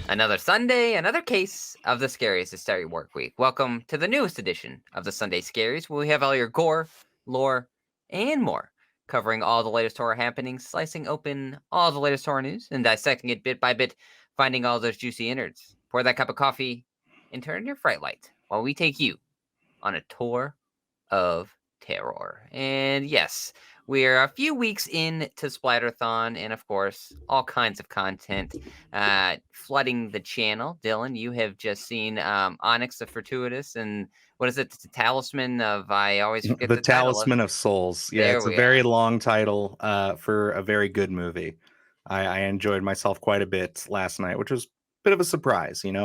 Another Sunday, another case of the scariest hysteria work week. Welcome to the newest edition of the Sunday Scaries, where we have all your gore, lore, and more, covering all the latest horror happenings, slicing open all the latest horror news, and dissecting it bit by bit, finding all those juicy innards. Pour that cup of coffee and turn your fright light while we take you on a tour of terror. And yes, we're a few weeks into Splatterthon, and of course, all kinds of content flooding the channel. Dylan, you have just seen Onyx the Fortuitous, and what is it? The Talisman of, I always forget The the title of. Talisman of Souls. Yeah, There it's a we are. very long title for a very good movie. I enjoyed myself quite a bit last night, which was a bit of a surprise. I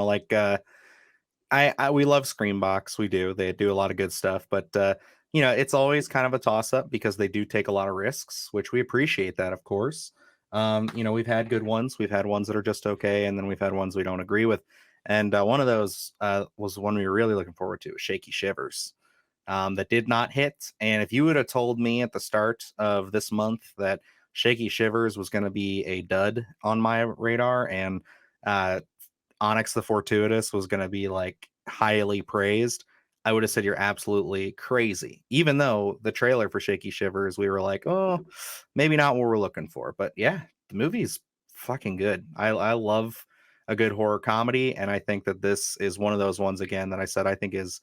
we love Screambox. We do. They do a lot of good stuff, but it's always kind of a toss up because they do take a lot of risks, which we appreciate that, of course. We've had good ones. We've had ones that are just okay, and then we've had ones we don't agree with. And one of those was one we were really looking forward to, Shaky Shivers, that did not hit. And if you would have told me at the start of this month that Shaky Shivers was going to be a dud on my radar and uh, Onyx the Fortuitous was going to be like highly praised, I would have said you're absolutely crazy. Even though the trailer for Shaky Shivers, we were like, oh, maybe not what we're looking for. But yeah, the movie's fucking good. I love a good horror comedy. And I think that this is one of those ones, again, that I said I think is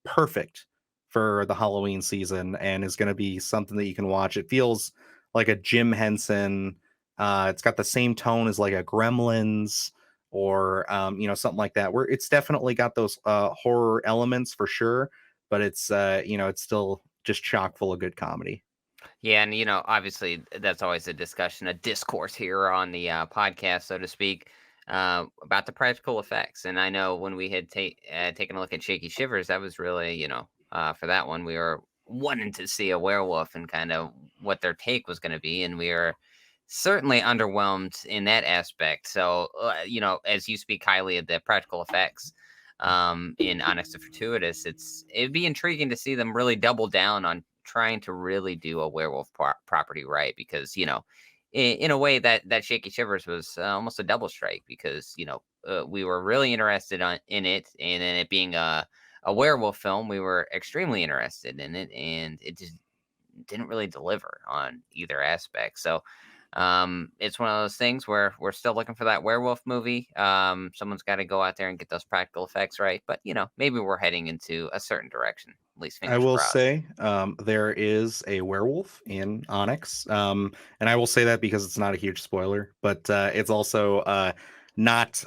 perfect for the Halloween season and is going to be something that you can watch. It feels like a Jim Henson. It's got the same tone as like a Gremlins or something like that, where it's definitely got those horror elements for sure, but it's still just chock full of good comedy. Yeah, and obviously that's always a discussion, a discourse here on the podcast, so to speak, about the practical effects. And I know when we had taken a look at Shaky Shivers, that was really, for that one, we were wanting to see a werewolf and kind of what their take was going to be, and we were certainly underwhelmed in that aspect. So, as you speak highly of the practical effects in Onyx the Fortuitous, it'd be intriguing to see them really double down on trying to really do a werewolf property right, because in a way that Shaky Shivers was almost a double strike, because we were really interested in it, and then it being a werewolf film, we were extremely interested in it, and it just didn't really deliver on either aspect. So it's one of those things where we're still looking for that werewolf movie. Someone's got to go out there and get those practical effects right, but maybe we're heading into a certain direction. At least I fingers will crossed. say there is a werewolf in Onyx, and I will say that because it's not a huge spoiler, but it's also not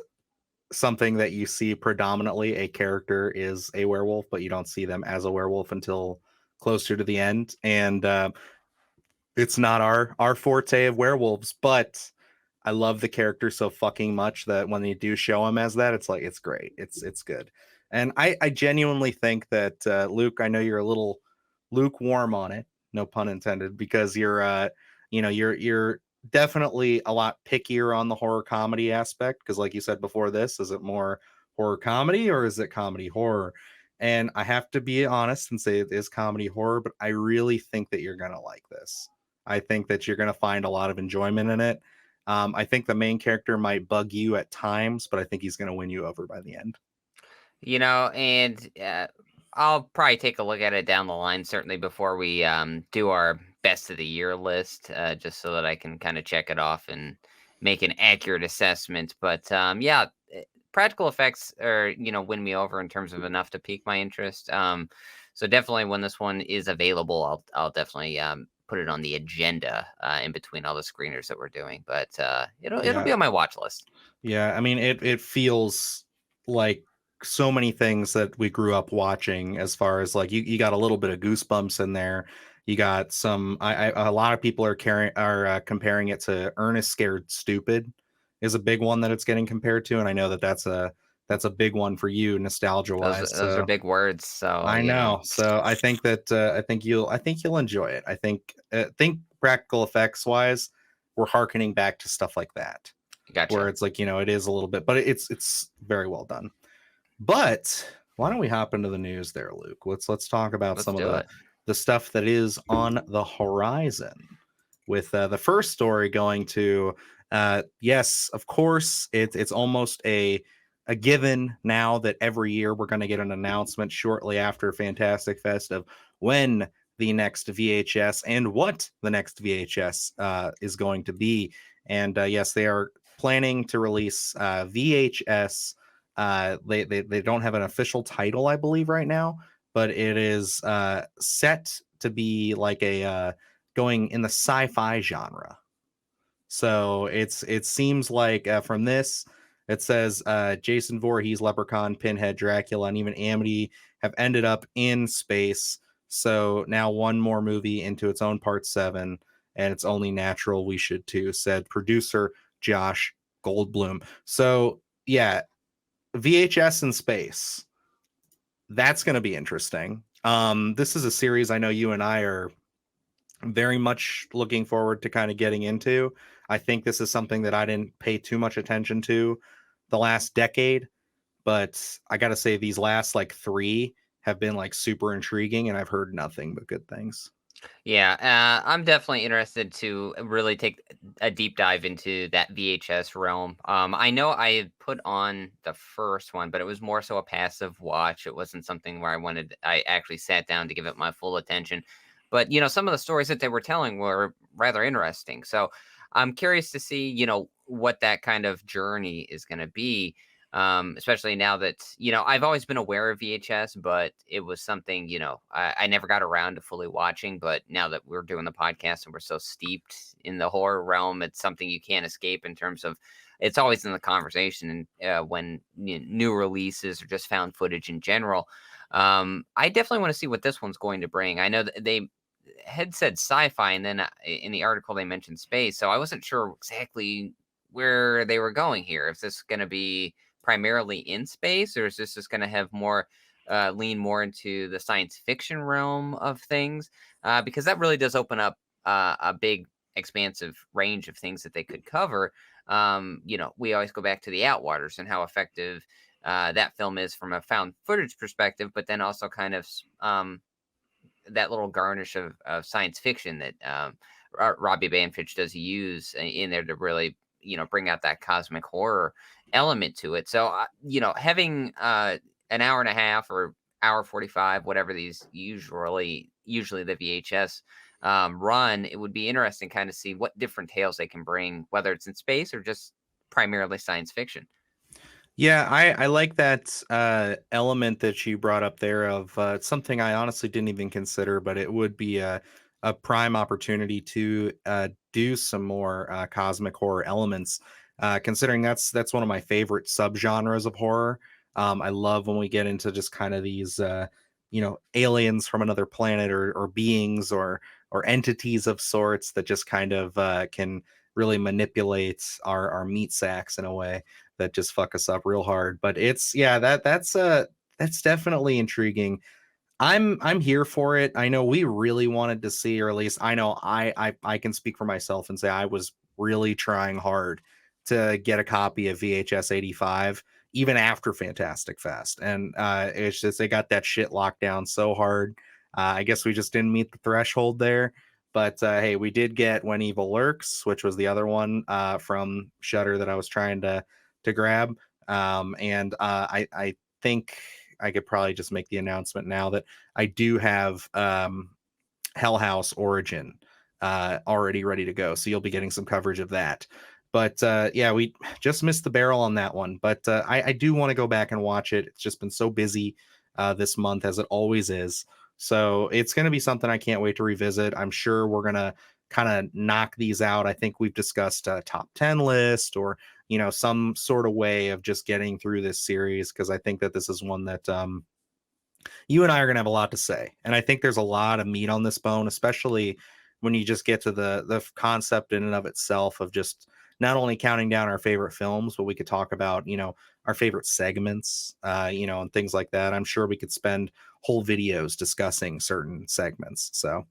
something that you see predominantly. A character is a werewolf, but you don't see them as a werewolf until closer to the end. And it's not our forte of werewolves, but I love the character so fucking much that when they do show him as that, it's like it's great. It's good. And I genuinely think that Luke, I know you're a little lukewarm on it, no pun intended, because you're definitely a lot pickier on the horror comedy aspect. Because like you said before this, is it more horror comedy or is it comedy horror? And I have to be honest and say it is comedy horror, but I really think that you're gonna like this. I think that you're gonna find a lot of enjoyment in it. I think the main character might bug you at times, but I think he's gonna win you over by the end. And I'll probably take a look at it down the line, certainly before we do our best of the year list, just so that I can kind of check it off and make an accurate assessment. But yeah, practical effects are, win me over in terms of enough to pique my interest. So definitely when this one is available, I'll definitely put it on the agenda in between all the screeners that we're doing. But it'll Yeah, be on my watch list. yeah. I mean, it feels like so many things that we grew up watching. As far as like you got a little bit of Goosebumps in there. You got some. A lot of people comparing it to Ernest Scared Stupid is a big one that it's getting compared to, and I know that that's a big one for you nostalgia Those wise. those are So big words. So I know. So I think that I think you'll enjoy it. I think practical effects wise, we're harkening back to stuff like that, where gotcha. it's like it is a little bit, but it's very well done. But why don't we hop into the news there, Luke? Let's talk about Let's some of do the it. the stuff that is on the horizon. With the first story going to Yes, of course, it's almost a given now that every year we're going to get an announcement shortly after Fantastic Fest of when the next VHS and what the next VHS is going to be. And yes, they are planning to release VHS. They don't have an official title, I believe, right now, but it is set to be like a going in the sci-fi genre. So it seems like from this, it says Jason Voorhees, Leprechaun, Pinhead, Dracula, and even Amity have ended up in space. So now one more movie into its own part seven, and it's only natural we should too, said producer Josh Goldblum. So yeah, VHS in space. That's going to be interesting. This is a series I know you and I are very much looking forward to kind of getting into. I think this is something that I didn't pay too much attention to the last decade, but I got to say these last like three have been like super intriguing and I've heard nothing but good things. Yeah, I'm definitely interested to really take a deep dive into that VHS realm. I know I had put on the first one, but it was more so a passive watch. It wasn't something where I actually sat down to give it my full attention. But, some of the stories that they were telling were rather interesting. So I'm curious to see, what that kind of journey is going to be. Especially now that I've always been aware of VHS, but it was something I never got around to fully watching. But now that we're doing the podcast and we're so steeped in the horror realm, it's something you can't escape in terms of it's always in the conversation. And when new releases or just found footage in general, I definitely want to see what this one's going to bring. I know that they had said sci-fi, and then in the article they mentioned space, so I wasn't sure exactly where they were going here. If this is going to be primarily in space, or is this just going to have more lean more into the science fiction realm of things? Because that really does open up a big, expansive range of things that they could cover. We always go back to the Outwaters and how effective that film is from a found footage perspective, but then also kind of that little garnish of science fiction that Robbie Banfitch does use in there to really bring out that cosmic horror element to it. So having an hour and a half or hour 45, whatever these usually the VHS run, it would be interesting kind of see what different tales they can bring, whether it's in space or just primarily science fiction. Yeah, I like that element that you brought up there of something I honestly didn't even consider, but it would be a prime opportunity to do some more cosmic horror elements. Considering that's one of my favorite subgenres of horror. I love when we get into just kind of these aliens from another planet or beings or entities of sorts that just kind of can really manipulate our meat sacks in a way that just fuck us up real hard. But it's yeah, that's definitely intriguing. I'm here for it. I know we really wanted to see, or at least I know I can speak for myself and say I was really trying hard to get a copy of VHS 85 even after Fantastic Fest. And it's just they got that shit locked down so hard. I guess we just didn't meet the threshold there. But hey, we did get When Evil Lurks, which was the other one from Shutter that I was trying to grab. And I think I could probably just make the announcement now that I do have Hell House Origin already ready to go. So you'll be getting some coverage of that. But yeah, we just missed the barrel on that one. But I do want to go back and watch it. It's just been so busy this month, as it always is. So it's going to be something I can't wait to revisit. I'm sure we're going to kind of knock these out. I think we've discussed a top 10 list or, some sort of way of just getting through this series, because I think that this is one that you and I are going to have a lot to say. And I think there's a lot of meat on this bone, especially when you just get to the concept in and of itself of just not only counting down our favorite films, but we could talk about, our favorite segments, and things like that. I'm sure we could spend whole videos discussing certain segments. So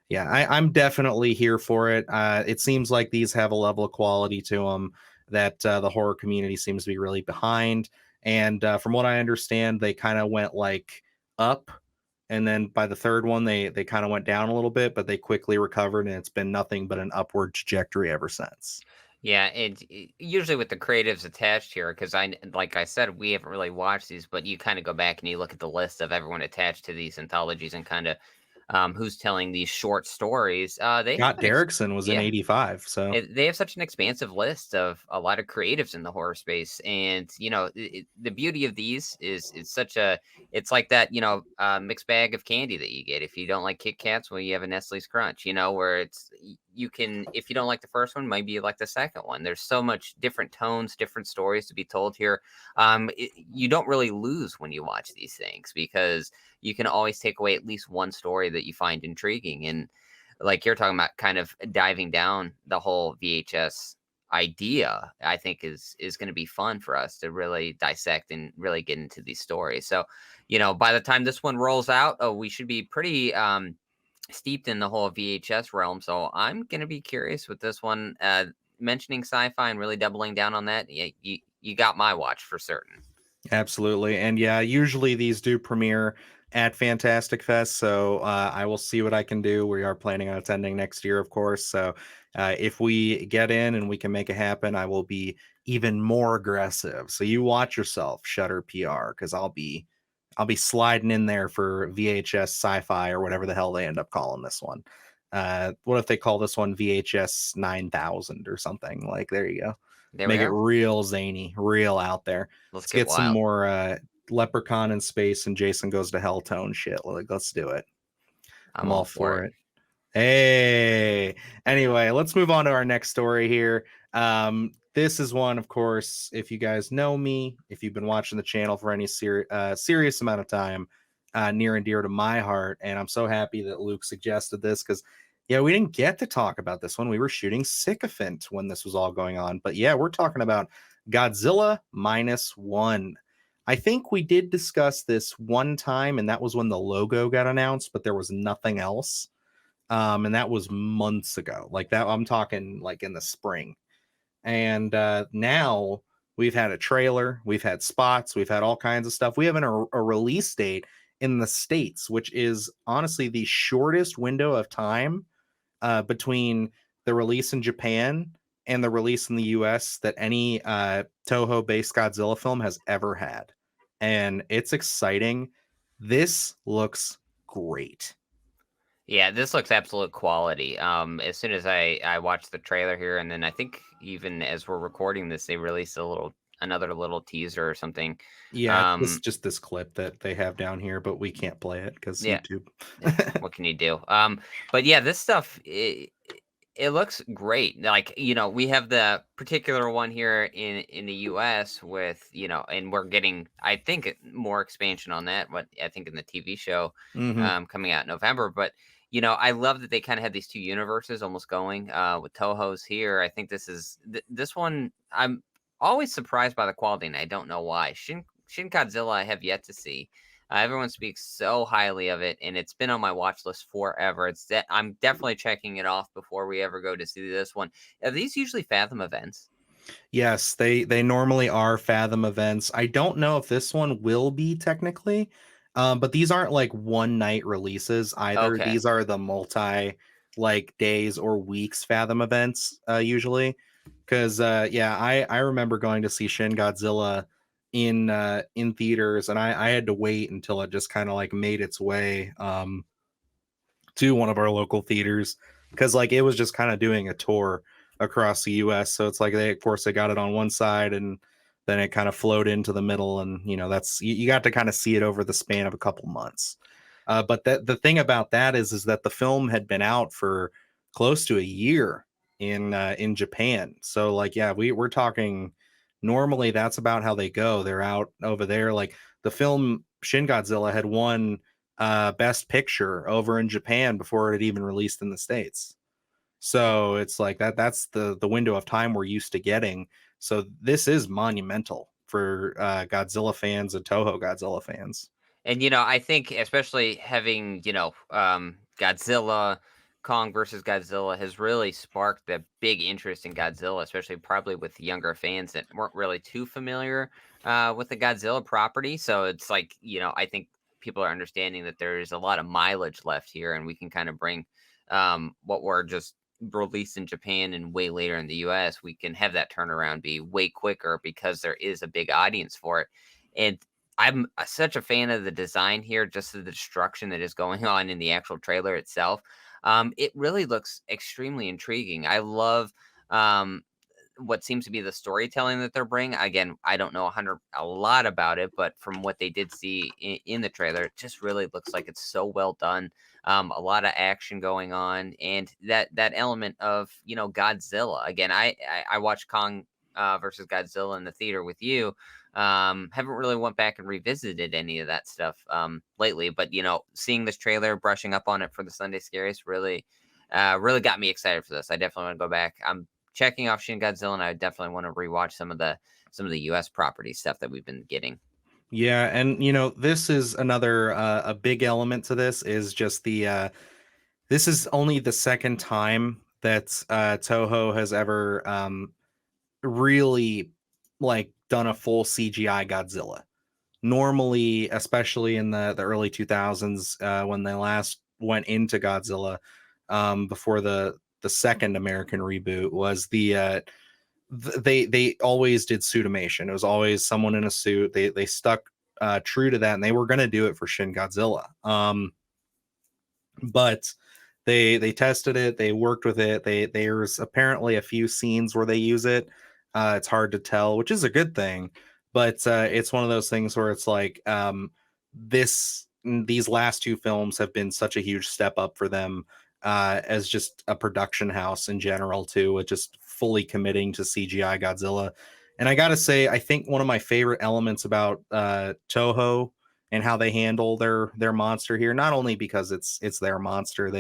yeah, I'm definitely here for it. It seems like these have a level of quality to them that the horror community seems to be really behind. And from what I understand, they kind of went like up, and then by the third one they kind of went down a little bit, but they quickly recovered, and it's been nothing but an upward trajectory ever since. Yeah, and usually with the creatives attached here, because like I said, we haven't really watched these, but you kind of go back and you look at the list of everyone attached to these anthologies and kind of who's telling these short stories. They have Scott Derrickson was in yeah, '85, so they have such an expansive list of a lot of creatives in the horror space, and the beauty of these is it's such a it's like that mixed bag of candy that you get. If you don't like Kit Kats, well, you have a Nestle's Crunch, where you can, if you don't like the first one, maybe you like the second one. There's so much different tones, different stories to be told here. You don't really lose when you watch these things because you can always take away at least one story that you find intriguing. And like you're talking about, kind of diving down the whole VHS idea, I think is going to be fun for us to really dissect and really get into these stories. So, by the time this one rolls out, oh, we should be pretty steeped in the whole VHS realm. So I'm going to be curious with this one. Mentioning sci-fi and really doubling down on that, yeah, you got my watch for certain. absolutely. And yeah, usually these do premiere at Fantastic Fest. So I will see what I can do. We are planning on attending next year, of course. So if we get in and we can make it happen, I will be even more aggressive. So you watch yourself, Shutter PR, because I'll be sliding in there for VHS sci-fi or whatever the hell they end up calling this one. What if they call this one VHS 9000 or something? Like, there you go. There we Make it are. real zany, real out there. Let's Let's get get some wild. more Leprechaun in space and Jason Goes to Hell tone shit. Like, let's do it. I'm I'm all all for for it. it. Hey. Anyway, let's move on to our next story here. This is one, of course, if you guys know me, if you've been watching the channel for any serious amount of time, near and dear to my heart. And I'm so happy that Luke suggested this because, yeah, we didn't get to talk about this one. We were shooting Sycophant when this was all going on. But yeah, we're talking about Godzilla minus one. I think we did discuss this one time, and that was when the logo got announced, but there was nothing else. And that was months ago. Like that, I'm talking like in the spring. And now we've had a trailer, we've had spots, we've had all kinds of stuff. We have a release date in the States, which is honestly the shortest window of time between the release in Japan and the release in the US that any Toho based Godzilla film has ever had. And it's exciting. This looks great. Yeah, this looks absolute quality. As soon as I watched the trailer here, and then I think even as we're recording this, they released another little teaser or something. Yeah, it's Um, just this clip that they have down here, but we can't play it because yeah, YouTube. yeah. What can you do? But yeah, this stuff it looks great. Like, we have the particular one here in the US with, and we're getting, I think, more expansion on that, what I think in the TV show Hmm. coming out in November. But, I love that they kind of have these two universes almost going with Toho's here. I think this one, I'm always surprised by the quality, and I don't know why. Shin Godzilla I have yet to see. Everyone speaks so highly of it, and it's been on my watch list forever. I'm definitely checking it off before we ever go to see this one. Are these usually Fathom events? Yes, they normally are Fathom events. I don't know if this one will be technically, but these aren't like one night releases either. Okay. These are the multi like days or weeks Fathom events usually. Because yeah, I remember going to see Shin Godzilla in theaters, and I had to wait until it just kind of like made its way to one of our local theaters because like it was just kind of doing a tour across the US. So it's like they, of course, they got it on one side and then it kind of flowed into the middle, and that's you got to kind of see it over the span of a couple months. But the thing about that is that the film had been out for close to a year in Japan. So like yeah, we're talking normally that's about how they go. They're out over there. Like the film Shin Godzilla had won best picture over in Japan before it had even released in the States. So it's like that's the window of time we're used to getting. So this is monumental for Godzilla fans and Toho Godzilla fans. And I think especially having, Godzilla, Kong versus Godzilla has really sparked a big interest in Godzilla, especially probably with younger fans that weren't really too familiar with the Godzilla property. So it's like, I think people are understanding that there's a lot of mileage left here, and we can kind of bring what were just released in Japan and way later in the US, we can have that turnaround be way quicker because there is a big audience for it. And I'm such a fan of the design here, just the destruction that is going on in the actual trailer itself. It really looks extremely intriguing. I love um, what seems to be the storytelling that they're bringing. Again, I don't know a lot about it, but from what they did see in the trailer, it just really looks like it's so well done. A lot of action going on, and that element of Godzilla. Again, I watched Kong versus Godzilla in the theater with you. Haven't really went back and revisited any of that stuff lately, but seeing this trailer, brushing up on it for the Sunday Scaries, really got me excited for this. I definitely want to go back. I'm checking off Shin Godzilla, and I definitely want to rewatch some of the U.S. property stuff that we've been getting. Yeah, and this is another a big element to this is just the this is only the second time that Toho has ever really like done a full CGI Godzilla. Normally, especially in the early 2000s, when they last went into Godzilla, before the second American reboot, was they always did suitimation. It was always someone in a suit. They stuck true to that, and they were going to do it for Shin Godzilla. But they tested it, they worked with it. There's apparently a few scenes where they use it. It's hard to tell, which is a good thing, but it's one of those things where it's like these last two films have been such a huge step up for them, as just a production house in general too, with just fully committing to CGI Godzilla. And I gotta say, I think one of my favorite elements about Toho and how they handle their monster here, not only because it's their monster,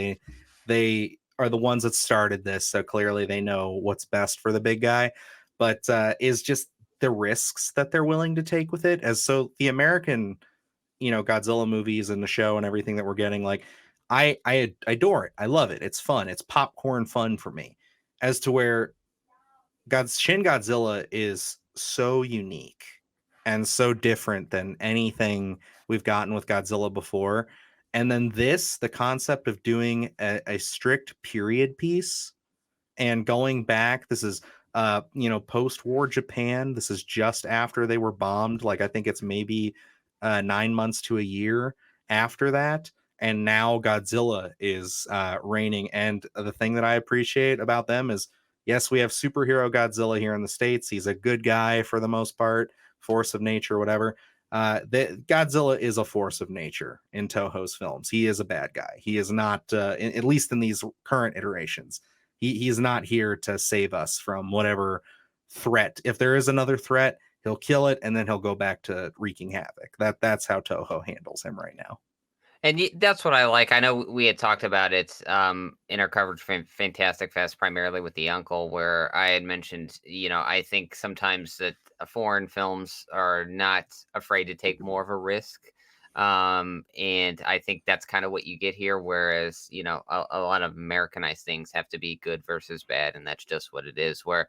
they are the ones that started this, so clearly they know what's best for the big guy, but is just the risks that they're willing to take with it. As so the American Godzilla movies and the show and everything that we're getting, like I adore it, I love it, it's fun, it's popcorn fun for me. As to where Shin Godzilla is so unique and so different than anything we've gotten with Godzilla before. And then the concept of doing a strict period piece and going back, this is post-war Japan. This is just after they were bombed. Like I think it's maybe 9 months to a year after that. And now Godzilla is reigning. And the thing that I appreciate about them is, yes, we have superhero Godzilla here in the States. He's a good guy for the most part, force of nature, whatever. Godzilla is a force of nature in Toho's films. He is a bad guy. He is not, at least in these current iterations. He's not here to save us from whatever threat. If there is another threat, he'll kill it and then he'll go back to wreaking havoc. That's how Toho handles him right now. And that's what I like. I know we had talked about it in our coverage from Fantastic Fest, primarily with the uncle, where I had mentioned, I think sometimes that foreign films are not afraid to take more of a risk. And I think that's kind of what you get here. Whereas, a lot of Americanized things have to be good versus bad. And that's just what it is. Where,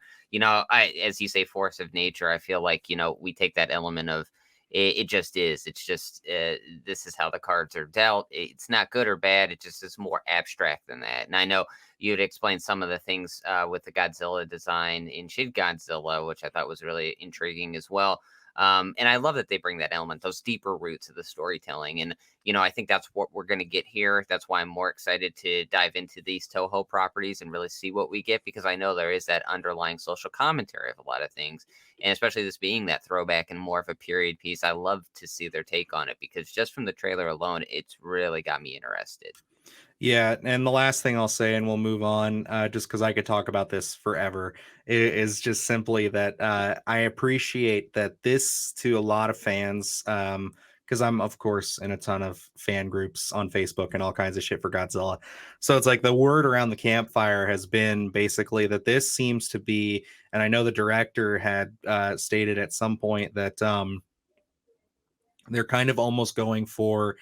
as you say, force of nature, I feel like, we take that element of, it just is. It's just this is how the cards are dealt. It's not good or bad. It just is more abstract than that. And I know you'd explain some of the things with the Godzilla design in Shin Godzilla, which I thought was really intriguing as well. And I love that they bring that element, those deeper roots of the storytelling. And, I think that's what we're going to get here. That's why I'm more excited to dive into these Toho properties and really see what we get, because I know there is that underlying social commentary of a lot of things. And especially this being that throwback and more of a period piece, I love to see their take on it, because just from the trailer alone, it's really got me interested. Yeah, and the last thing I'll say, and we'll move on, just because I could talk about this forever, is just simply that I appreciate that this, to a lot of fans, because I'm of course in a ton of fan groups on Facebook and all kinds of shit for Godzilla. So it's like the word around the campfire has been basically that this seems to be, and I know the director had stated at some point that they're kind of almost going for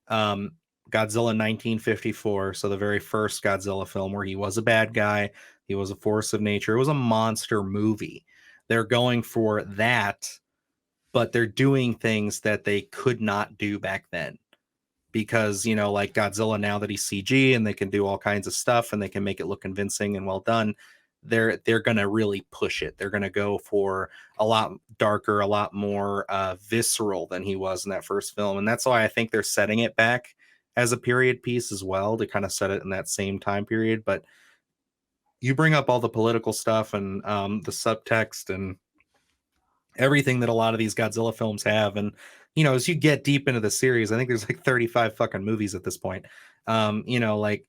um, Godzilla 1954, so the very first Godzilla film where he was a bad guy, he was a force of nature, it was a monster movie. They're going for that, but they're doing things that they could not do back then. because, you know, like Godzilla, now that he's CG and they can do all kinds of stuff and they can make it look convincing and well done, they're gonna really push it. They're gonna go for a lot darker, a lot more visceral than he was in that first film, and that's why I think they're setting it back as a period piece as well, to kind of set it in that same time period. But you bring up all the political stuff and the subtext and everything that a lot of these Godzilla films have. And, you know, as you get deep into the series, I think there's like 35 fucking movies at this point. You know, like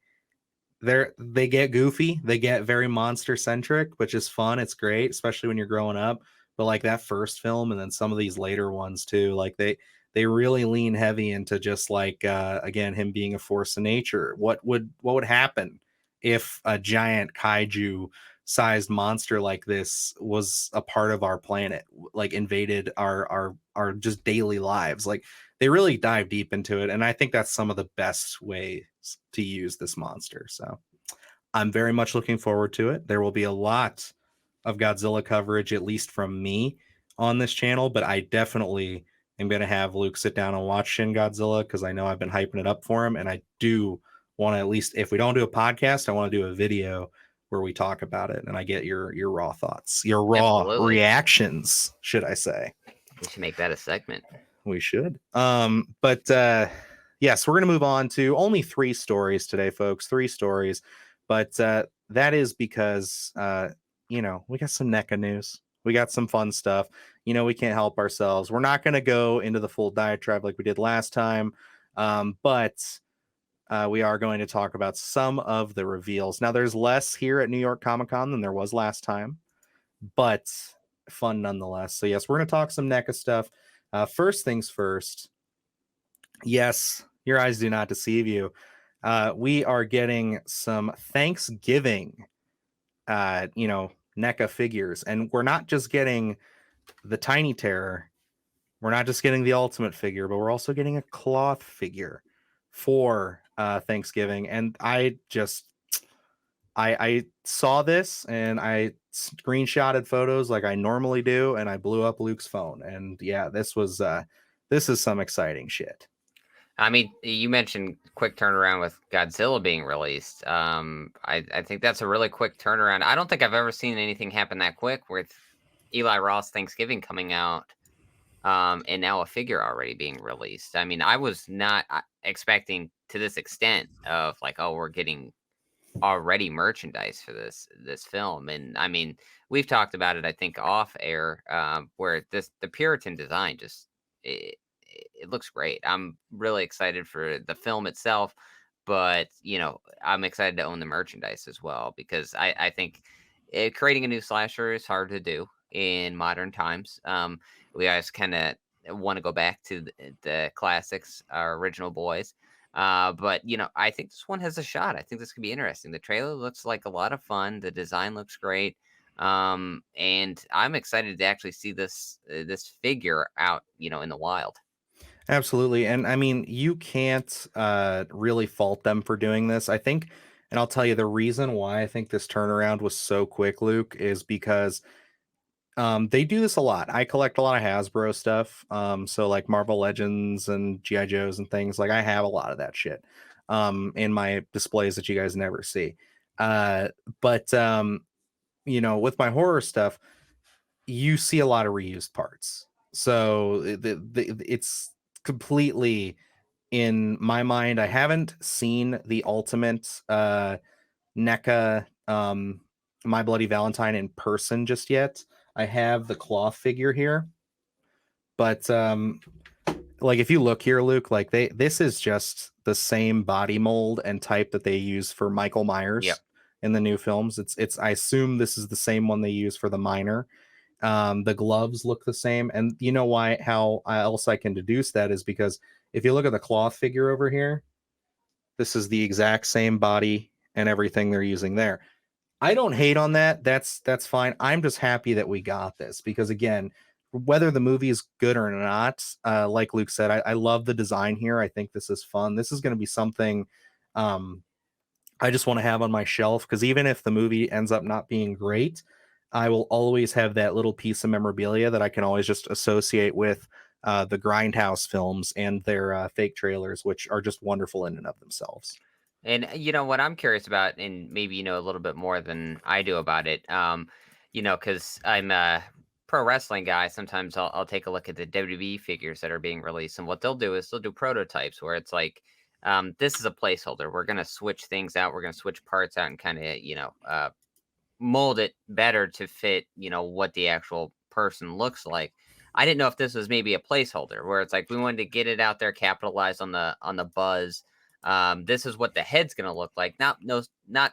they get goofy, they get very monster centric, which is fun. It's great, especially when you're growing up. But like that first film and then some of these later ones too, like they really lean heavy into just like again, him being a force of nature. What would happen if a giant kaiju sized monster like this was a part of our planet, like invaded our just daily lives? Like they really dive deep into it, and I think that's some of the best ways to use this monster. So I'm very much looking forward to it. There will be a lot of Godzilla coverage, at least from me, on this channel, but I definitely am going to have Luke sit down and watch Shin Godzilla because I know I've been hyping it up for him, and I do want to, at least if we don't do a podcast, I want to do a video where we talk about it and I get your raw thoughts, your raw Absolutely. reactions, should I say. We should make that a segment. We should. But yes, we're going to move on to only 3 stories today, folks. 3 stories. But that is because, you know, we got some NECA news. We got some fun stuff. You know, we can't help ourselves. We're not going to go into the full diatribe like we did last time. But we are going to talk about some of the reveals. Now, there's less here at New York Comic Con than there was last time, but fun nonetheless. So, yes, we're going to talk some NECA stuff. First things first. Yes, your eyes do not deceive you. We are getting some Thanksgiving, you know, NECA figures, and we're not just getting the Tiny Terror. We're not just getting the Ultimate figure, but we're also getting a cloth figure for Thanksgiving. And I saw this and I screenshotted photos like I normally do, and I blew up Luke's phone. And yeah, this is some exciting shit. I mean, you mentioned quick turnaround with Godzilla being released. I think that's a really quick turnaround. I don't think I've ever seen anything happen that quick with Eli Roth's Thanksgiving coming out, and now a figure already being released. I mean, I was not expecting to this extent of like, oh, we're getting already merchandise for this film. And I mean, we've talked about it, I think, off air, where the Puritan design just it looks great. I'm really excited for the film itself, but you know, I'm excited to own the merchandise as well because I think creating a new slasher is hard to do in modern times. We always kind of want to go back to the classics, our original boys. But you know, I think this one has a shot. I think this could be interesting. The trailer looks like a lot of fun. The design looks great. And I'm excited to actually see this figure out, you know, in the wild. Absolutely. And I mean, you can't really fault them for doing this. I think, and I'll tell you the reason why I think this turnaround was so quick, Luke, is because they do this a lot. I collect a lot of Hasbro stuff. So like Marvel Legends and GI Joes and things. Like I have a lot of that shit in my displays that you guys never see. But you know, with my horror stuff, you see a lot of reused parts. So it's completely in my mind. I haven't seen the ultimate NECA My Bloody Valentine in person just yet. I have the cloth figure here, but like if you look here, Luke, like this is just the same body mold and type that they use for Michael Myers. Yep. In the new films. It's I assume this is the same one they use for the Miner. The gloves look the same, and you know why? How else I can deduce that is because if you look at the cloth figure over here, this is the exact same body and everything they're using there. I don't hate on that. That's fine. I'm just happy that we got this because again, whether the movie is good or not, like Luke said, I love the design here. I think this is fun. This is going to be something I just want to have on my shelf because even if the movie ends up not being great, I will always have that little piece of memorabilia that I can always just associate with the Grindhouse films and their fake trailers, which are just wonderful in and of themselves. And what I'm curious about, and maybe you know a little bit more than I do about it, because I'm a pro wrestling guy. Sometimes I'll take a look at the WWE figures that are being released, and what they'll do is they'll do prototypes where it's like, this is a placeholder. We're gonna switch things out. We're gonna switch parts out and kind of mold it better to fit, what the actual person looks like. I didn't know if this was maybe a placeholder where it's like we wanted to get it out there, capitalize on the buzz. This is what the head's going to look like. Not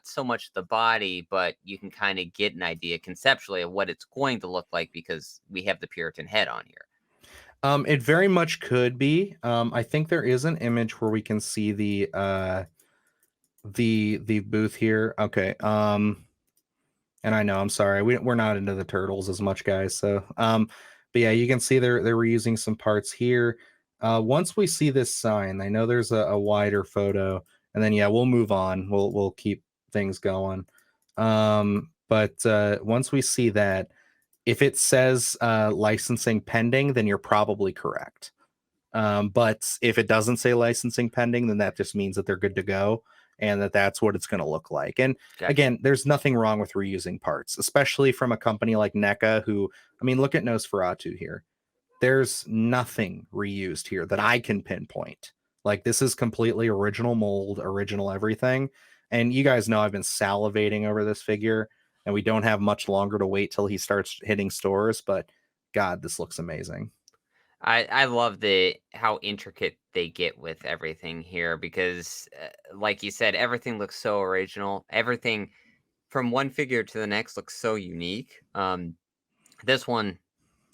so much the body, but you can kind of get an idea conceptually of what it's going to look like because we have the Puritan head on here. It very much could be. I think there is an image where we can see the booth here. Okay. And I know, I'm sorry, we're not into the turtles as much, guys. So, but yeah, you can see they're reusing some parts here. Once we see this sign, I know there's a wider photo, and then yeah, we'll move on. We'll keep things going. But once we see that, if it says licensing pending, then you're probably correct. But if it doesn't say licensing pending, then that just means that they're good to go and that's what it's going to look like. And Gotcha. again, there's nothing wrong with reusing parts, especially from a company like NECA, who, I mean, look at Nosferatu here. There's nothing reused here that I can pinpoint. Like, this is completely original mold, original everything. And you guys know I've been salivating over this figure, and we don't have much longer to wait till he starts hitting stores. But God, this looks amazing. I love how intricate they get with everything here because, like you said, everything looks so original. Everything from one figure to the next looks so unique. This one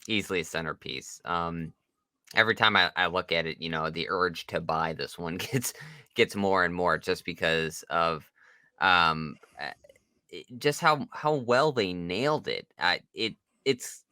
easily a centerpiece. Every time I look at it, the urge to buy this one gets more and more just because of um, uh, just how well they nailed it. It's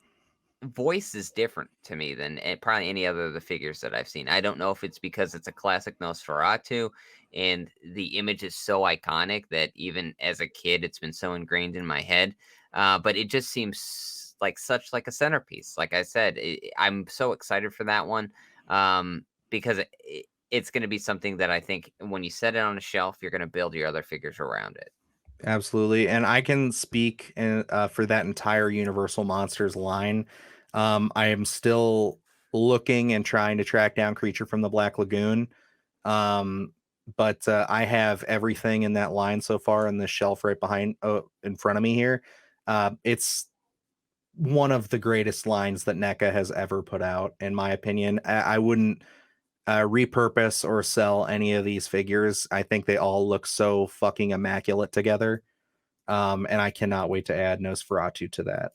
voice is different to me than probably any other of the figures that I've seen. I don't know if it's because it's a classic Nosferatu and the image is so iconic that even as a kid, it's been so ingrained in my head. But it just seems like such like a centerpiece. Like I said, I'm so excited for that one because it's going to be something that I think when you set it on a shelf, you're going to build your other figures around it. Absolutely. And I can speak for that entire Universal Monsters line. I am still looking and trying to track down Creature from the Black Lagoon. Um, but I have everything in that line so far in the shelf right behind, in front of me here. It's one of the greatest lines that NECA has ever put out, in my opinion. I wouldn't repurpose or sell any of these figures. I think they all look so fucking immaculate together. And I cannot wait to add Nosferatu to that.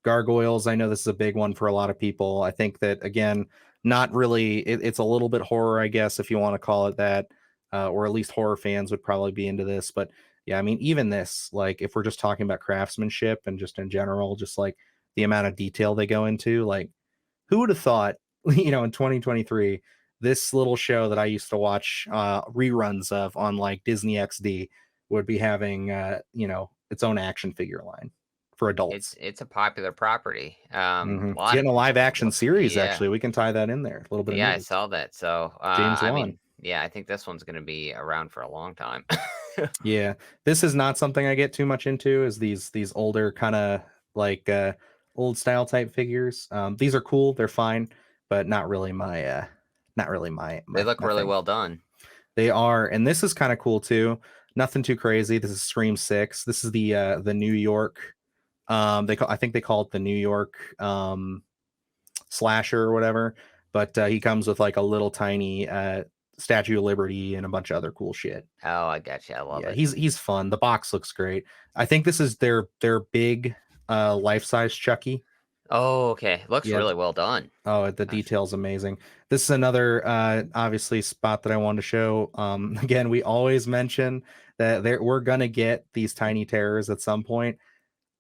Gargoyles, I know this is a big one for a lot of people. I think that, again, not really, it's a little bit horror, I guess, if you want to call it that, or at least horror fans would probably be into this. But yeah, I mean, even this, like, if we're just talking about craftsmanship and just in general, just like the amount of detail they go into, like, who would have thought, in 2023, this little show that I used to watch reruns of on like Disney XD would be having, its own action figure line for It's adults. it's a popular property. Hmm. A It's lot. getting a live action Well, series, yeah. actually. We can tie that in there. A little bit of Yeah, I news. saw that. So, James I Wan. mean, yeah, I think this one's gonna be around for a long time. Yeah. This is not something I get too much into, is these older kind of like old style type figures. These are cool, they're fine, but not really my They my, look my really thing. well done. They are, and this is kind of cool too. Nothing too crazy. This is Scream 6. This is the New York. I think they call it the New York slasher or whatever. But he comes with like a little tiny Statue of Liberty and a bunch of other cool shit. Oh, I got you. I love Yeah, it. he's fun. The box looks great. I think this is their big life size Chucky. Oh, okay. Looks Yeah. really well done. Oh, the Gosh, detail's amazing. This is another obviously spot that I wanted to show. Again, we always mention that we're gonna get these tiny terrors at some point.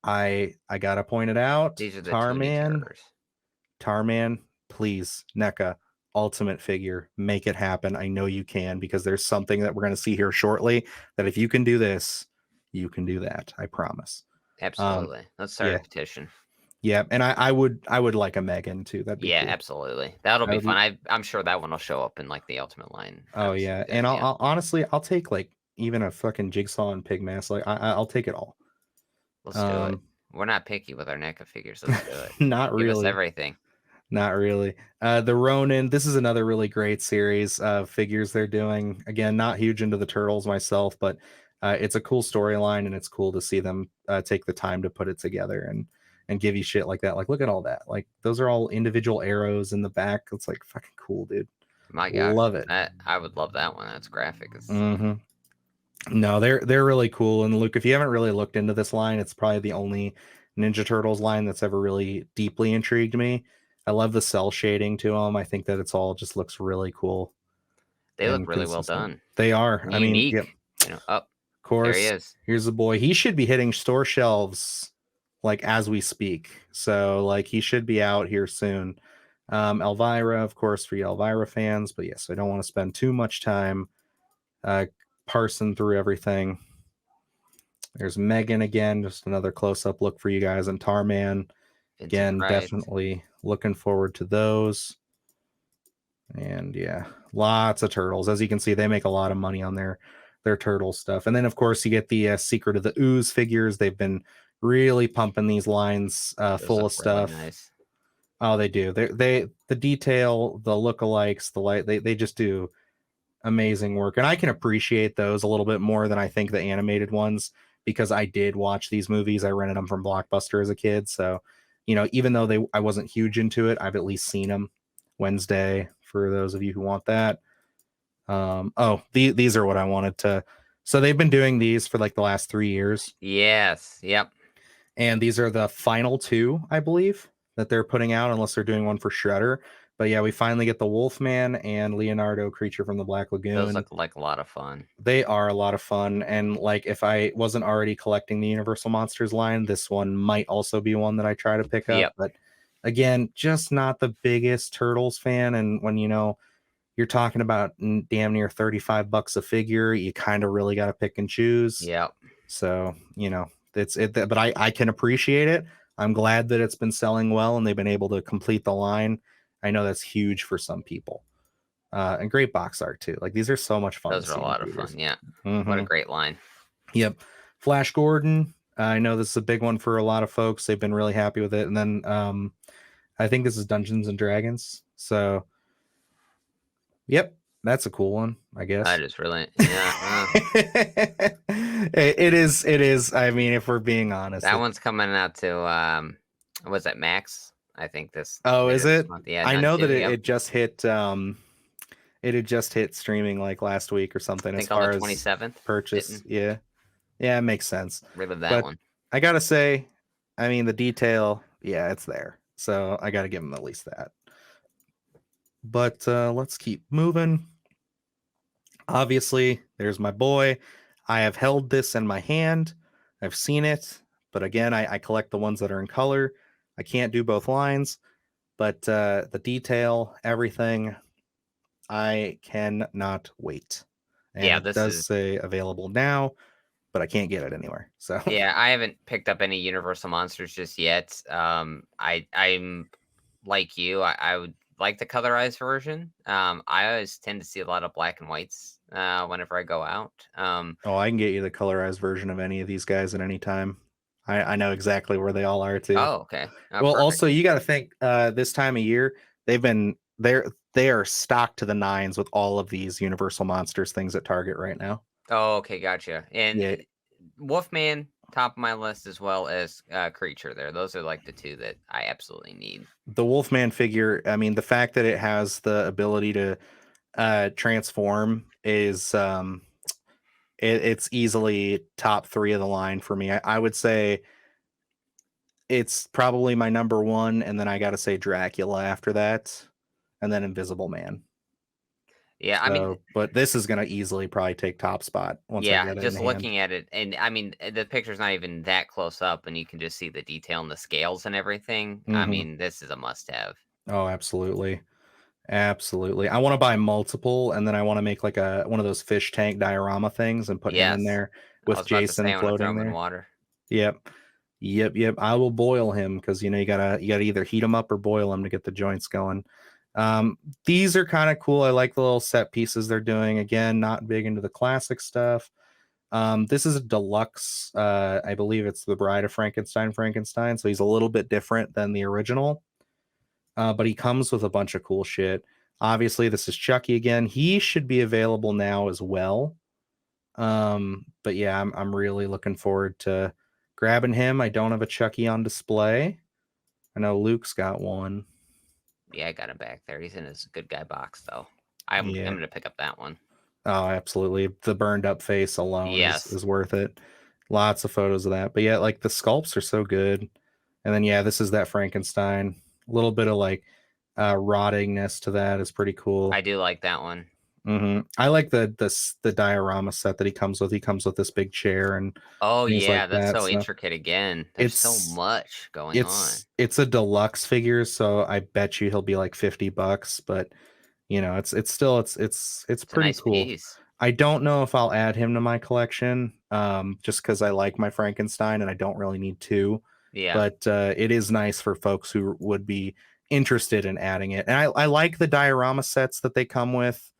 I gotta point it out. these are the teeny Tarman, terrors. Tarman, please, NECA, ultimate figure, make it happen. I know you can, because there's something that we're gonna see here shortly that if you can do this, you can do that. I promise. Um, Absolutely. Let's start a yeah, petition. Yeah, and I would like a Megan too. That'd be Yeah, cool. absolutely. That'll I be would. fun. I'm sure that one will show up in like the Ultimate line. Oh So yeah, good. and I'll, Yeah, I'll honestly I'll take like even a fucking Jigsaw and Pigmask. Like I'll take it all. let's do it. Um, We're not picky with our NECA figures. Let's do it. not Give us really. everything. Not really. The Ronin, this is another really great series of figures they're doing. Again, not huge into the turtles myself, but it's a cool storyline and it's cool to see them take the time to put it together and give you shit like that. Like, look at all that. Like, those are all individual arrows in the back. It's like fucking cool, dude. My gosh, Love it. that I would love that one. That's graphic. It's hmm No, they're really cool. And Luke, if you haven't really looked into this line, it's probably the only Ninja Turtles line that's ever really deeply intrigued me. I love the cell shading to them. I think that it's all just looks really cool they look and really well consistent. done They are. and I mean, yep. unique. Up Of there he course, is. here's a boy. He should be hitting store shelves like as we speak. So like he should be out here soon. Elvira, of course, for you Elvira fans. But yes, I don't want to spend too much time uh, parsing through everything. There's Megan again, just another close up look for you guys, and Tarman. Vincent Again, Price. definitely looking forward to those. And yeah, lots of turtles. As you can see, they make a lot of money on their turtle stuff. And then of course you get the Secret of the Ooze figures. They've been really pumping these lines Those full look of really stuff. nice. Oh, they do. They the detail, the lookalikes, the light. They just do amazing work, and I can appreciate those a little bit more than I think the animated ones because I did watch these movies. I rented them from Blockbuster as a kid, so even though I wasn't huge into it, I've at least seen them. Wednesday, for those of you who want that. These are what I wanted to. So they've been doing these for like the last 3 years, Yes. Yep. and these are the final two, I believe, that they're putting out, unless they're doing one for Shredder. But yeah, we finally get the Wolfman and Leonardo, Creature from the Black Those Lagoon. look like a lot of fun. They are a lot of fun, and like if I wasn't already collecting the Universal Monsters line, this one might also be one that I try to pick up. Yep. But again, just not the biggest Turtles fan, and when you're talking about damn near $35 a figure, you kind of really got to pick and choose. Yep. So it's it, but I can appreciate it. I'm glad that it's been selling well and they've been able to complete the line. I know that's huge for some people. And great box art too. Like these are so much fun to Those are a see in lot of theaters. fun. Yeah. What a hmm great line. Yep. Flash Gordon. I know this is a big one for a lot of folks. They've been really happy with it. And then I think this is Dungeons and Dragons. So, yep, that's a cool one, I guess. That is really, yeah. It is. It is. I mean, if we're being honest, That one's coming out to was it Max? I think this oh, later is this it? month. Yeah, I not know that too. it, Yep. it just hit. It had just hit streaming like last week or something. I As think on the far as 27th. purchase, Didn't yeah, yeah, it makes sense. relive that But one. I gotta say, I mean, the detail, yeah, it's there. So I gotta give him at least that. But let's keep moving. Obviously, there's my boy. I have held this in my hand. I've seen it, but again, I collect the ones that are in color. I can't do both lines, but the detail, everything, I cannot wait. And Yeah, it this does is. say available now, but I can't get it anywhere. So Yeah, I haven't picked up any Universal Monsters just yet. I'm like you. I would like the colorized version. I always tend to see a lot of black and whites whenever I go out. oh, I can get you the colorized version of any of these guys at any time. I know exactly where they all are too. Oh, okay. Oh, Well, perfect. also you got to think this time of year they are stocked to the nines with all of these Universal Monsters things at Target right now. Oh, okay, gotcha. And Yeah, Wolfman, top of my list as well as Creature. There, those are like the two that I absolutely need. the Wolfman figure. I mean, the fact that it has the ability to transform is it's easily top three of the line for me. I would say it's probably my number one, and then I got to say Dracula after that, and then Invisible Man. Yeah, I mean, So, but this is gonna easily probably take top spot once I yeah, get it in just hand. looking at it, and I mean, the picture's not even that close up, and you can just see the detail and the scales and everything. I hmm mean, this is a must-have. Oh, absolutely, absolutely. I want to buy multiple, and then I want to make like a one of those fish tank diorama things and put him in Yes, there I with was about to say Jason I want to throw floating them in there. water. Yep. Yep. I will boil him because you gotta either heat him up or boil him to get the joints going. Um, these are kind of cool. I like the little set pieces they're doing. Again, not big into the classic stuff. This is a deluxe. I believe it's the Bride of Frankenstein. So he's a little bit different than the original. But he comes with a bunch of cool shit. Obviously, this is Chucky again. He should be available now as well. But yeah, I'm really looking forward to grabbing him. I don't have a Chucky on display. I know Luke's got one. Yeah, I got him back there. He's in his good guy box though. I'm Yeah. gonna pick up that one. Oh, absolutely. The burned up face alone is Yes, worth it. Lots of photos of that. But yeah, like the sculpts are so good. And then yeah, this is that Frankenstein. A little bit of like rottingness to that is pretty cool. I do like that one. I like the diorama set that he comes with. He comes with this big chair and Oh things yeah, like that's that. so So intricate again. There's so it's much going on. it's a deluxe figure, so I bet you he'll be like $50. But it's still it's It's a pretty nice cool. piece. I don't know if I'll add him to my collection, just because I like my Frankenstein and I don't really need two. Yeah, But it is nice for folks who would be interested in adding it. And I like the diorama sets that they come with,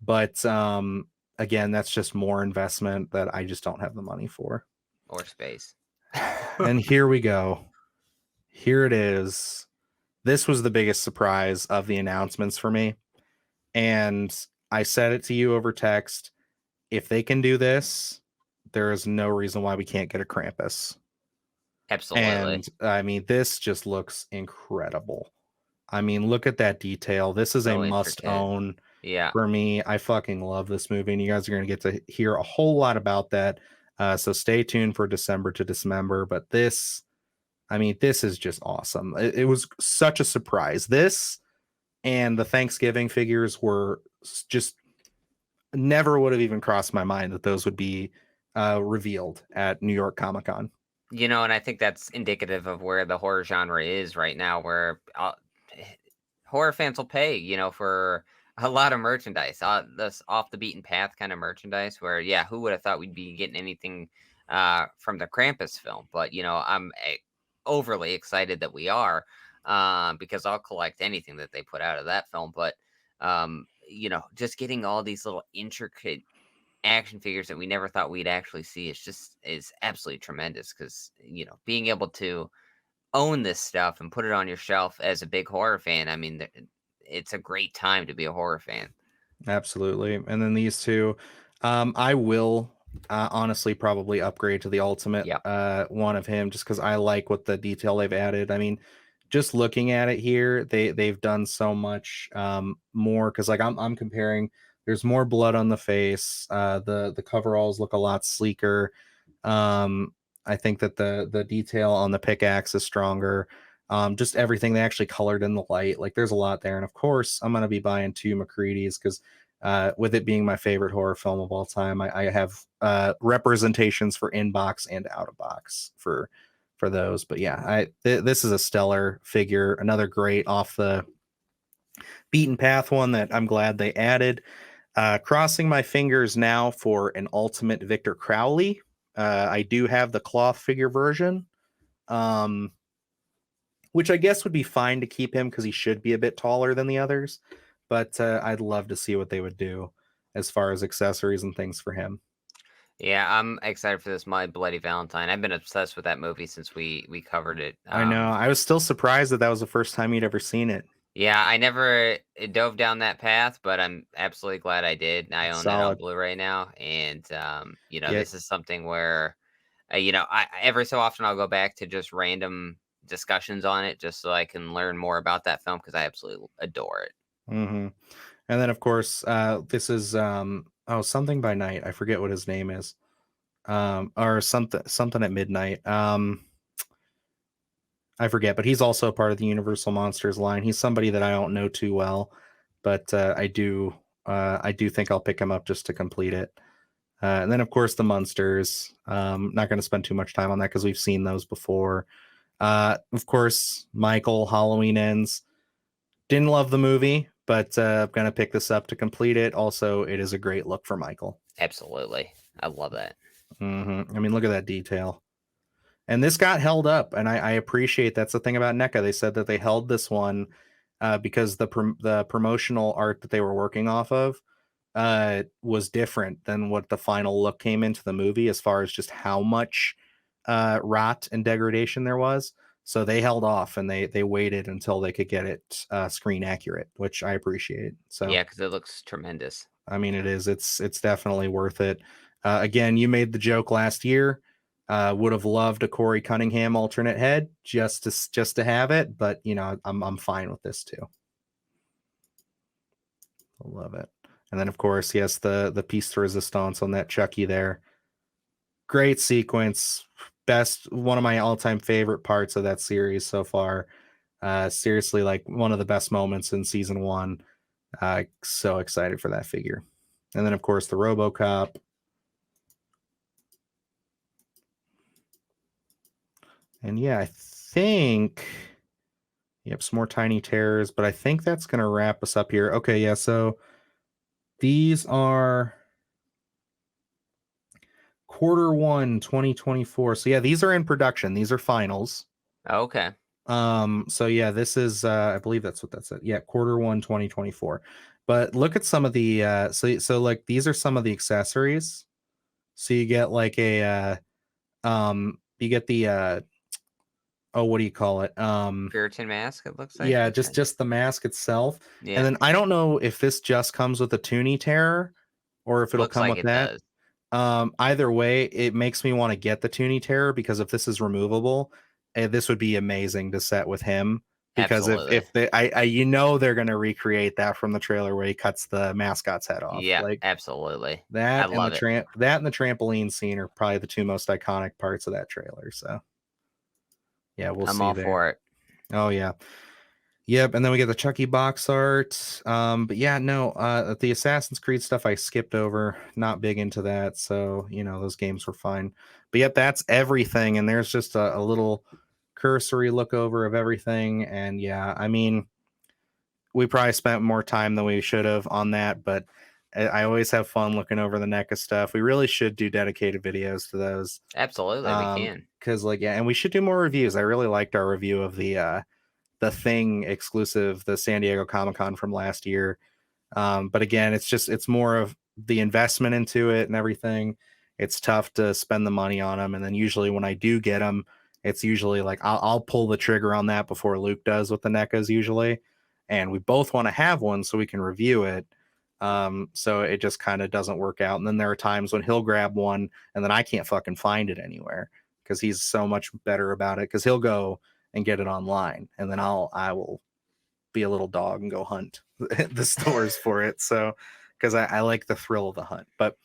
but again, that's just more investment that I just don't have the money for. or space. And here we go. Here it is. This was the biggest surprise of the announcements for me. And I said it to you over text. If they can do this, there is no reason why we can't get a Krampus. Absolutely. And I mean, this just looks incredible. I mean, look at that detail. This is a So must intricate. own Yeah. for me. I fucking love this movie, and you guys are going to get to hear a whole lot about that. So stay tuned for December to Dismember. But this, I mean, this is just awesome. It was such a surprise. This and the Thanksgiving figures were just never would have even crossed my mind that those would be revealed at New York Comic Con. And I think that's indicative of where the horror genre is right now, where horror fans will pay, for a lot of merchandise, this off the beaten path kind of merchandise. Where, yeah, who would have thought we'd be getting anything from the Krampus film? But I'm overly excited that we are, because I'll collect anything that they put out of that film. But just getting all these little intricate action figures that we never thought we'd actually see is absolutely tremendous, because being able to own this stuff and put it on your shelf as a big horror fan, I mean, it's a great time to be a horror fan. Absolutely. And then these two, I will honestly probably upgrade to the ultimate Yep. one of him just because I like what the detail they've added. I mean, just looking at it here, they've done so much more because like I'm comparing. There's more blood on the face. The coveralls look a lot sleeker. Um, I think that the detail on the pickaxe is stronger. Just everything they actually colored in the light. Like there's a lot there. And of course, I'm gonna be buying two McCready's because with it being my favorite horror film of all time, I have representations for in-box and out-of-box for those. But yeah, this is a stellar figure, another great off the beaten path one that I'm glad they added. Crossing my fingers now for an ultimate Victor Crowley. I do have the cloth figure version, which I guess would be fine to keep him because he should be a bit taller than the others. But I'd love to see what they would do as far as accessories and things for him. Yeah, I'm excited for this My Bloody Valentine. I've been obsessed with that movie since we covered it. I know. I was still surprised that that was the first time you'd ever seen it. Yeah, I never dove down that path, but I'm absolutely glad I did. I own that on Solid. Blu-ray now, and Yeah. this is something where, I every so often I'll go back to just random discussions on it, just so I can learn more about that film, because I absolutely adore it. And then of course, this is something by night. I forget what his name is. Or something at midnight. I forget, but he's also part of the Universal Monsters line. He's somebody that I don't know too well, but I do think I'll pick him up just to complete it. And then of course the Munsters. Not going to spend too much time on that because we've seen those before. Of course, Michael Halloween Ends. Didn't love the movie, but I'm going to pick this up to complete it. Also, it is a great look for Michael. Absolutely, I love that. I mean, look at that detail. And this got held up, and I appreciate that's the thing about NECA. They said that they held this one because the promotional art that they were working off of was different than what the final look came into the movie as far as just how much rot and degradation there was. So they held off and they waited until they could get it screen accurate, which I appreciate. So Yeah, because it looks tremendous. I mean, it is. It's definitely worth it. Again, you made the joke last year. Would have loved a Corey Cunningham alternate head just to have it, but you know, I'm fine with this too. I love it. And then of course, yes, the piece de resistance on that Chucky there. Great sequence. Best, one of my all-time favorite parts of that series so far. Seriously, like one of the best moments in season 1. So excited for that figure. And then of course the RoboCop. And yeah, I think, yep, some more Tiny Terrors, but I think that's going to wrap us up here. Okay, yeah, so these are Q1 2024. So yeah, these are in production. These are finals. Okay. So yeah, this is I believe that's what that said. Yeah, Q1 2024. But look at some of the so like these are some of the accessories. So you get like a you get the oh, what do you call it? Puritan mask, it looks like. Yeah, just the mask itself. And Yeah, then I don't know if this just comes with a Toonie Terror or if it'll looks come like with it that. does. Either way, it makes me want to get the Toonie Terror because if this is removable, this would be amazing to set with him. Because Absolutely. if they I you know they're gonna recreate that from the trailer where he cuts the mascot's head off. Yeah, Like absolutely. I that and love it. the trampoline scene are probably the two most iconic parts of that trailer. So yeah, we'll I'm see all there. for it. Oh yeah. Yep, and then we get the Chucky box art. But yeah, no, the Assassin's Creed stuff I skipped over. Not big into that, so you know those games were fine. But yep, that's everything, and there's just a little cursory look over of everything. And yeah, I mean, we probably spent more time than we should have on that, but I always have fun looking over the NECA stuff. We really should do dedicated videos to those. Absolutely, we can. Because like yeah, and we should do more reviews. I really liked our review of the Thing exclusive, the San Diego Comic-Con from last year. But again, it's more of the investment into it and everything. It's tough to spend the money on them, and then usually when I do get them, it's usually like I'll pull the trigger on that before Luke does with the NECAs usually, and we both want to have one so we can review it. So it just kind of doesn't work out. And then there are times when he'll grab one and then I can't fucking find it anywhere because he's so much better about it. Because he'll go and get it online, and then I will be a little dog and go hunt the stores for it. So because I like the thrill of the hunt, but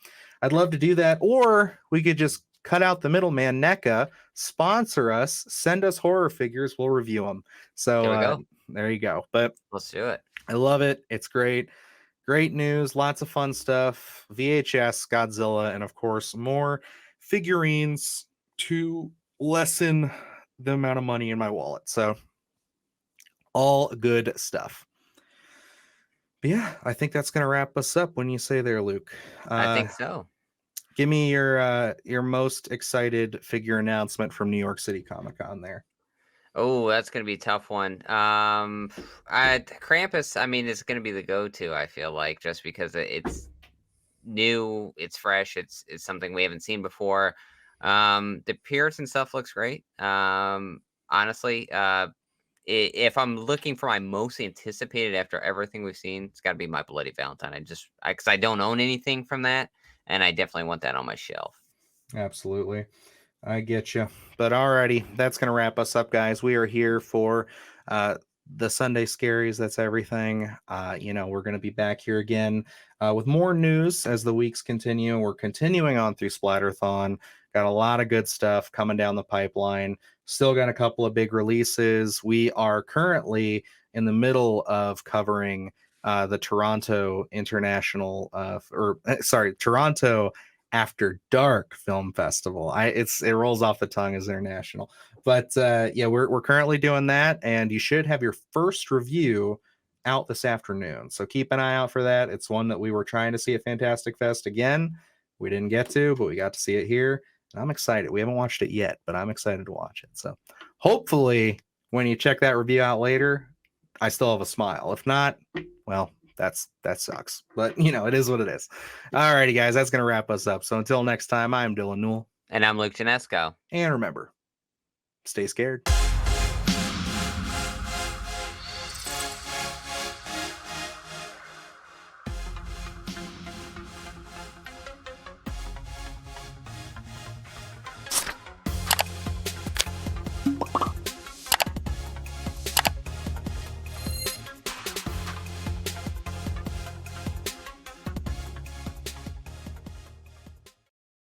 I'd love to do that. Or we could just cut out the middleman. NECA, sponsor us, send us horror figures, we'll review them. There So we go. there you go. But Let's do it. I love it. It's great. Great news, lots of fun stuff. VHS, Godzilla, and of course, more figurines to lessen the amount of money in my wallet. So, all good stuff. But yeah, I think that's going to wrap us up when you say there, Luke. I think so. Give me your most excited figure announcement from New York City Comic Con there. Oh, that's gonna be a tough one. Krampus, I mean, it's gonna be the go-to, I feel like, just because it's new, it's fresh, it's something we haven't seen before. The Puritan stuff looks great. Honestly, if I'm looking for my most anticipated after everything we've seen, it's got to be My Bloody Valentine. Because I don't own anything from that, and I definitely want that on my shelf. Absolutely. I get you. But alrighty, that's going to wrap us up, guys. We are here for uh, the Sunday Scaries. That's everything. We're going to be back here again with more news as the weeks continue. We're continuing on through Splatterthon. Got a lot of good stuff coming down the pipeline. Still got a couple of big releases. We are currently in the middle of covering the Toronto International, Toronto After Dark Film Festival. It rolls off the tongue as international, but yeah, we're currently doing that, and you should have your first review out this afternoon. So keep an eye out for that. It's one that we were trying to see at Fantastic Fest again. We didn't get to, but we got to see it here, I'm excited. We haven't watched it yet, but I'm excited to watch it. So hopefully when you check that review out later, I still have a smile. If not, well, that sucks. But it is what it is. All righty, guys, that's gonna wrap us up. So until next time, I'm Dylan Newell. And I'm Luke Janesco. And remember, stay scared.